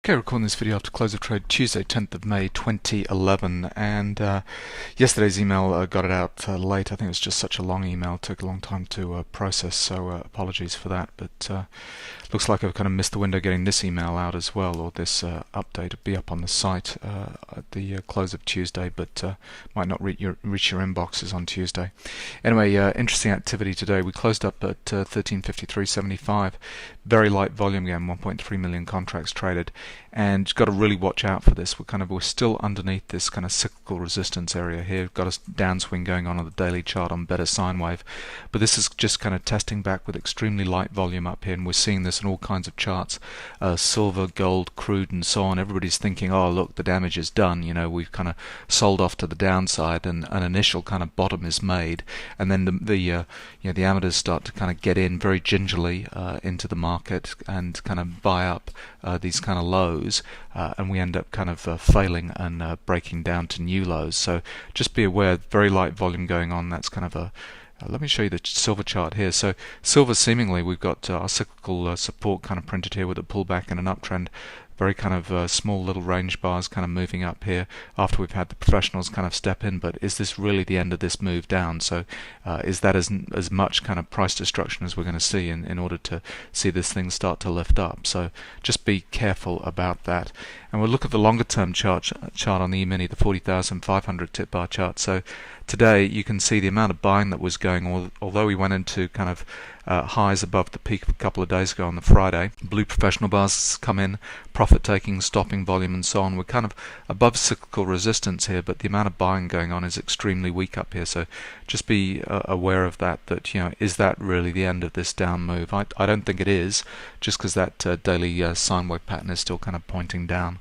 Okay, recording this video after close of trade Tuesday, 10th of May 2011, and yesterday's email got it out late. I think it was just such a long email, it took a long time to process, so apologies for that, but looks like I've kind of missed the window getting this email out as well, or this update. It'll be up on the site at the close of Tuesday, but might not reach your inboxes on Tuesday. Anyway, interesting activity today. We closed up at 1353.75, very light volume again, 1.3 million contracts traded. And you've got to really watch out for this. We're still underneath this kind of cyclical resistance area here. We've got a downswing going on the daily chart on better sine wave, but this is just kind of testing back with extremely light volume up here, and we're seeing this in all kinds of charts, silver, gold, crude, and so on. Everybody's thinking, oh look, the damage is done. You know, we've kind of sold off to the downside, and an initial kind of bottom is made, and then the amateurs start to kind of get in very gingerly into the market and kind of buy up these kind of lows. And we end up kind of failing and breaking down to new lows. So just be aware, very light volume going on. That's kind of a let me show you the silver chart here. So silver, seemingly we've got our cyclical support kind of printed here with a pullback and an uptrend. Very kind of small little range bars kind of moving up here after we've had the professionals kind of step in. But is this really the end of this move down? So is that as much kind of price destruction as we're going to see in order to see this thing start to lift up? So just be careful about that. And we'll look at the longer term chart on the E-mini, the 40,500 tip bar chart. So today you can see the amount of buying that was going on, although we went into kind of highs above the peak a couple of days ago on the Friday. Blue professional bars come in, profit taking, stopping volume, and so on. We're kind of above cyclical resistance here, but the amount of buying going on is extremely weak up here. So just be aware of that. That is that really the end of this down move? I don't think it is, just because that daily sine wave pattern is still kind of pointing down.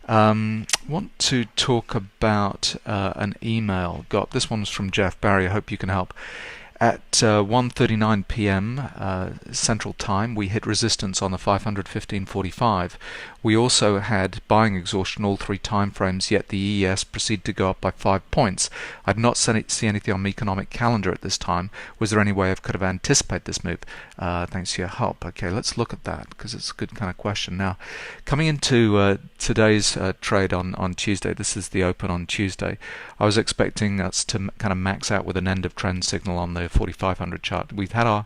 Want to talk about an email. Got this one's from Jeff Barry. I hope you can help. At 1:39 p.m. Central Time, we hit resistance on the 515.45. We also had buying exhaustion all three time frames, yet the EES proceeded to go up by 5 points. I've not see anything on the economic calendar at this time. Was there any way I could have anticipated this move? Thanks for your help. Okay, let's look at that, because it's a good kind of question. Now, coming into today's trade on Tuesday, this is the open on Tuesday, I was expecting us to kind of max out with an end of trend signal on the 4500 chart. We've had our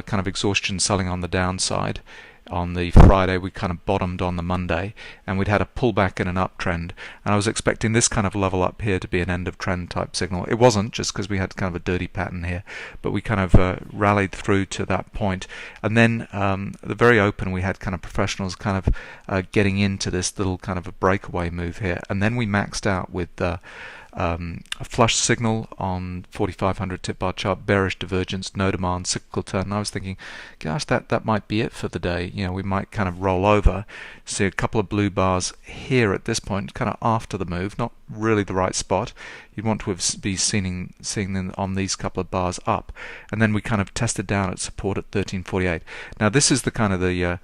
kind of exhaustion selling on the downside on the Friday. We kind of bottomed on the Monday, and we'd had a pullback and an uptrend, and I was expecting this kind of level up here to be an end of trend type signal. It wasn't, just because we had kind of a dirty pattern here, but we kind of rallied through to that point. And then the very open, we had kind of professionals kind of getting into this little kind of a breakaway move here, and then we maxed out with a flush signal on 4500 tip bar chart, bearish divergence, no demand, cyclical turn. And I was thinking, gosh, that might be it for the day. We might kind of roll over, see a couple of blue bars here at this point, kind of after the move, not really the right spot. You'd want to be seeing them on these couple of bars up, and then we kind of tested down at support at 1348. Now this is the kind of the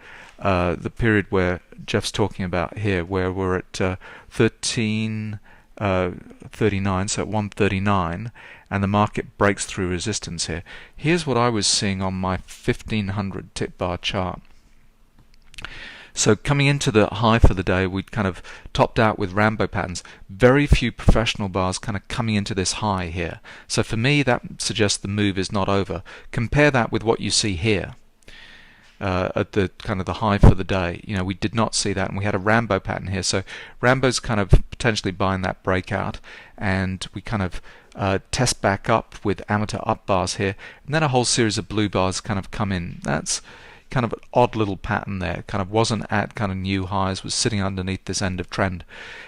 period where Jeff's talking about here, where we're at 1339, so at 139, and the market breaks through resistance here. Here's what I was seeing on my 1500 tip bar chart. So coming into the high for the day, we'd kind of topped out with Rambo patterns. Very few professional bars kind of coming into this high here. So for me, that suggests the move is not over. Compare that with what you see here. At the kind of the high for the day, we did not see that, and we had a Rambo pattern here. So Rambo's kind of potentially buying that breakout, and we kind of test back up with amateur up bars here, and then a whole series of blue bars kind of come in. That's kind of an odd little pattern there. Kind of wasn't at kind of new highs, was sitting underneath this end of trend,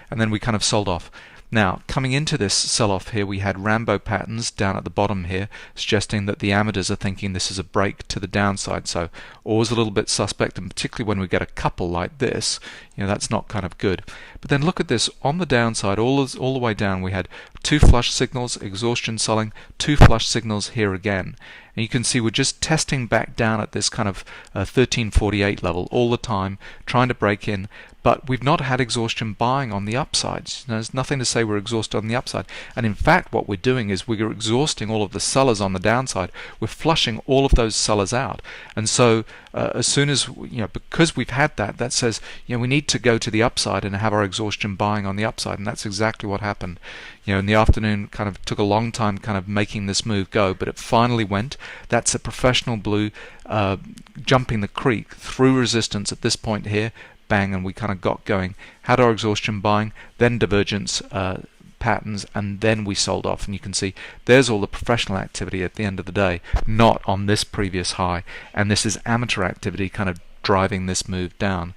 and then we kind of sold off. Now, coming into this sell-off here, we had Rambo patterns down at the bottom here, suggesting that the amateurs are thinking this is a break to the downside. So always a little bit suspect, and particularly when we get a couple like this, that's not kind of good. But then look at this, on the downside, all the way down, we had two flush signals, exhaustion selling, two flush signals here again. And you can see we're just testing back down at this kind of 1348 level all the time, trying to break in, but we've not had exhaustion buying on the upside. There's nothing to say we're exhausted on the upside. And in fact, what we're doing is we're exhausting all of the sellers on the downside. We're flushing all of those sellers out. And so as soon as, because we've had that, that says, we need to go to the upside and have our exhaustion buying on the upside. And that's exactly what happened. In the afternoon, kind of took a long time kind of making this move go, but it finally went. That's a professional blue jumping the creek through resistance at this point here. Bang, and we kind of got going, had our exhaustion buying, then divergence patterns, and then we sold off. And you can see there's all the professional activity at the end of the day, not on this previous high, and this is amateur activity kind of driving this move down.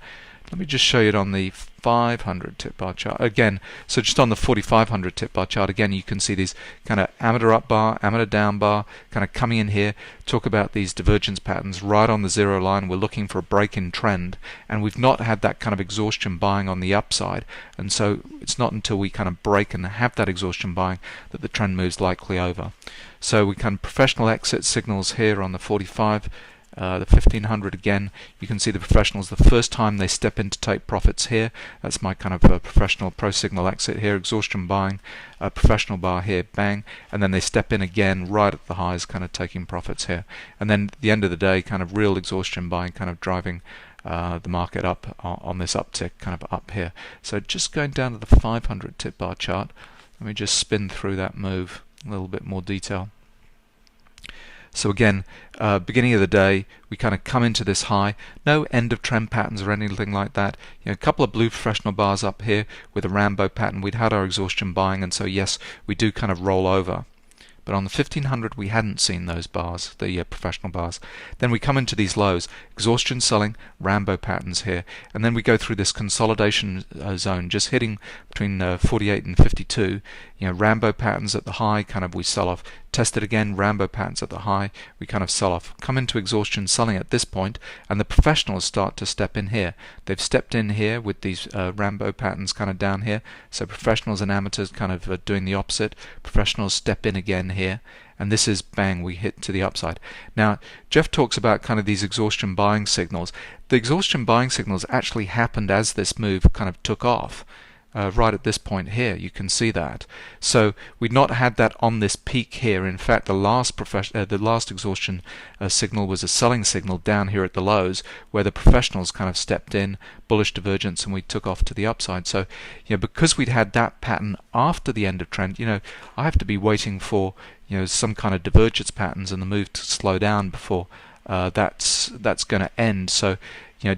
Let me just show you it on the 500 tip bar chart again. So just on the 4500 tip bar chart again, you can see these kind of amateur up bar, amateur down bar kind of coming in here. Talk about these divergence patterns right on the zero line. We're looking for a break in trend, and we've not had that kind of exhaustion buying on the upside. And so it's not until we kind of break and have that exhaustion buying that the trend moves likely over. So we kind of professional exit signals here on the 45. The 1500 again, you can see the professionals the first time they step in to take profits here. That's my kind of professional pro signal exit here, exhaustion buying, professional bar here, bang, and then they step in again right at the highs, kind of taking profits here. And then at the end of the day, kind of real exhaustion buying, kind of driving the market up on this uptick, kind of up here. So just going down to the 500 tip bar chart, let me just spin through that move a little bit more detail. So again, beginning of the day, we kind of come into this high, no end of trend patterns or anything like that. A couple of blue professional bars up here with a Rambo pattern. We'd had our exhaustion buying, and so yes, we do kind of roll over. But on the 1500 we hadn't seen those bars, the professional bars. Then we come into these lows, exhaustion selling, Rambo patterns here, and then we go through this consolidation zone, just hitting between 48 and 52. Rambo patterns at the high, kind of we sell off. Test it again, Rambo patterns at the high, we kind of sell off. Come into exhaustion selling at this point, and the professionals start to step in here. They've stepped in here with these Rambo patterns kind of down here. So professionals and amateurs kind of doing the opposite. Professionals step in again here, and this is bang, we hit to the upside. Now Jeff talks about kind of these exhaustion buying signals. The exhaustion buying signals actually happened as this move kind of took off. Right at this point here, you can see that. So we'd not had that on this peak here. In fact, the last exhaustion signal was a selling signal down here at the lows, where the professionals kind of stepped in, bullish divergence, and we took off to the upside. So, because we'd had that pattern after the end of trend, I have to be waiting for some kind of divergence patterns and the move to slow down before that's going to end. So,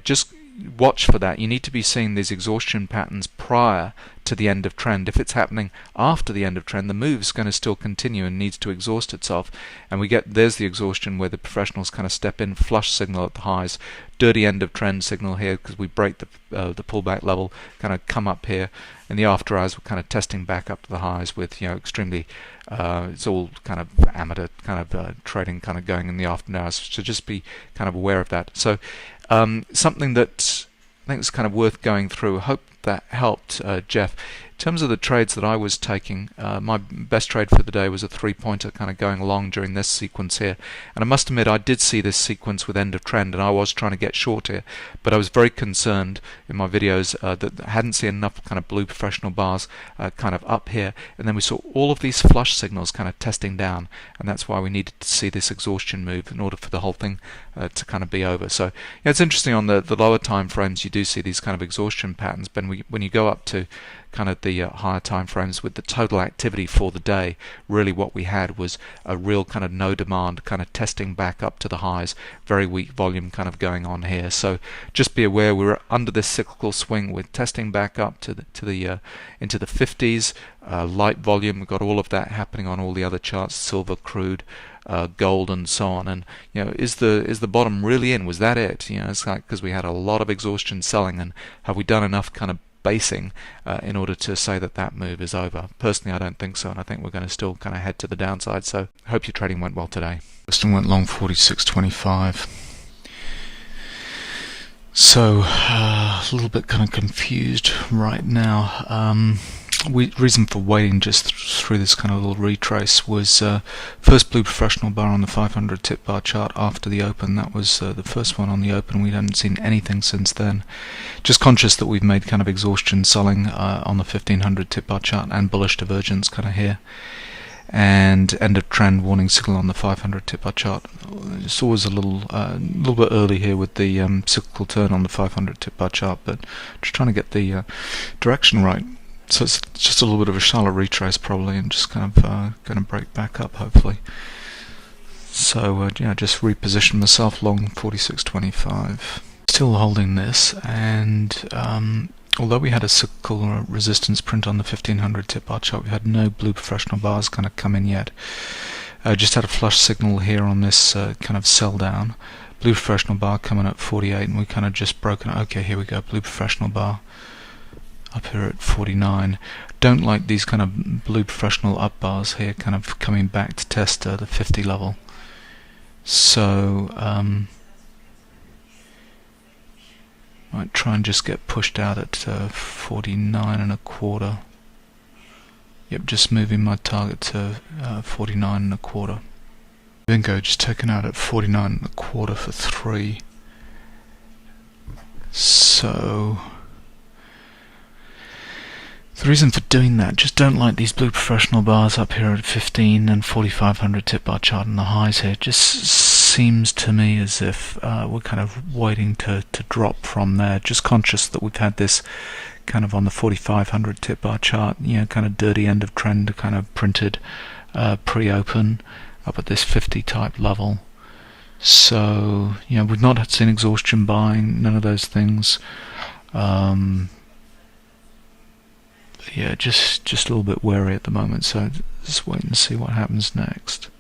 just watch for that. You need to be seeing these exhaustion patterns prior to the end of trend. If it's happening after the end of trend, the move's going to still continue and needs to exhaust itself. And there's the exhaustion where the professionals kind of step in, flush signal at the highs, dirty end of trend signal here because we break the pullback level, kind of come up here. In the after hours, we're kind of testing back up to the highs with extremely it's all kind of amateur kind of trading kind of going in the after hours. So just be kind of aware of that. So something that I think is kind of worth going through. I hope that helped, Jeff. In terms of the trades that I was taking, my best trade for the day was a three-pointer kind of going along during this sequence here. And I must admit, I did see this sequence with end of trend, and I was trying to get short here. But I was very concerned in my videos that I hadn't seen enough kind of blue professional bars kind of up here. And then we saw all of these flush signals kind of testing down. And that's why we needed to see this exhaustion move in order for the whole thing to kind of be over. So it's interesting on the lower time frames, you do see these kind of exhaustion patterns. But when you go up to kind of the higher time frames with the total activity for the day, really what we had was a real kind of no demand, kind of testing back up to the highs, very weak volume kind of going on here. So just be aware we're under this cyclical swing with testing back up to the into the 50s, light volume. We've got all of that happening on all the other charts, silver, crude, gold, and so on. And is the bottom really in? Was that it? It's like because we had a lot of exhaustion selling, and have we done enough kind of basing in order to say that move is over? Personally, I don't think so, and I think we're going to still kind of head to the downside. So hope your trading went well today. Western went long 46.25. So a little bit kind of confused right now. reason for waiting just through this kind of little retrace was first blue professional bar on the 500 tip bar chart after the open. That was the first one on the open. We haven't seen anything since then. Just conscious that we've made kind of exhaustion selling on the 1500 tip bar chart and bullish divergence kind of here. And end of trend warning signal on the 500 tip bar chart. It's always a little bit early here with the cyclical turn on the 500 tip bar chart, but just trying to get the direction right. So it's just a little bit of a shallow retrace probably, and just kind of going to break back up hopefully. So yeah, just reposition myself long 46.25. Still holding this, and although we had a cyclical resistance print on the 1500 tip bar chart, we had no blue professional bars kind of come in yet. Just had a flush signal here on this kind of sell down. Blue professional bar coming at 48, and we kind of just broken. Okay, here we go. Blue professional bar up here at 49. Don't like these kind of blue professional up bars here, kind of coming back to test the 50 level. So might try and just get pushed out at 49.25. Yep, just moving my target to 49.25. Bingo, just taken out at 49.25 for 3. So the reason for doing that, just don't like these blue professional bars up here at 15 and 4500 tip bar chart and the highs here. Just seems to me as if we're kind of waiting to drop from there. Just conscious that we've had this kind of on the 4500 tip bar chart, kind of dirty end of trend kind of printed pre-open up at this 50 type level. So we've not seen exhaustion buying, none of those things. Yeah, just a little bit wary at the moment, so just wait and see what happens next.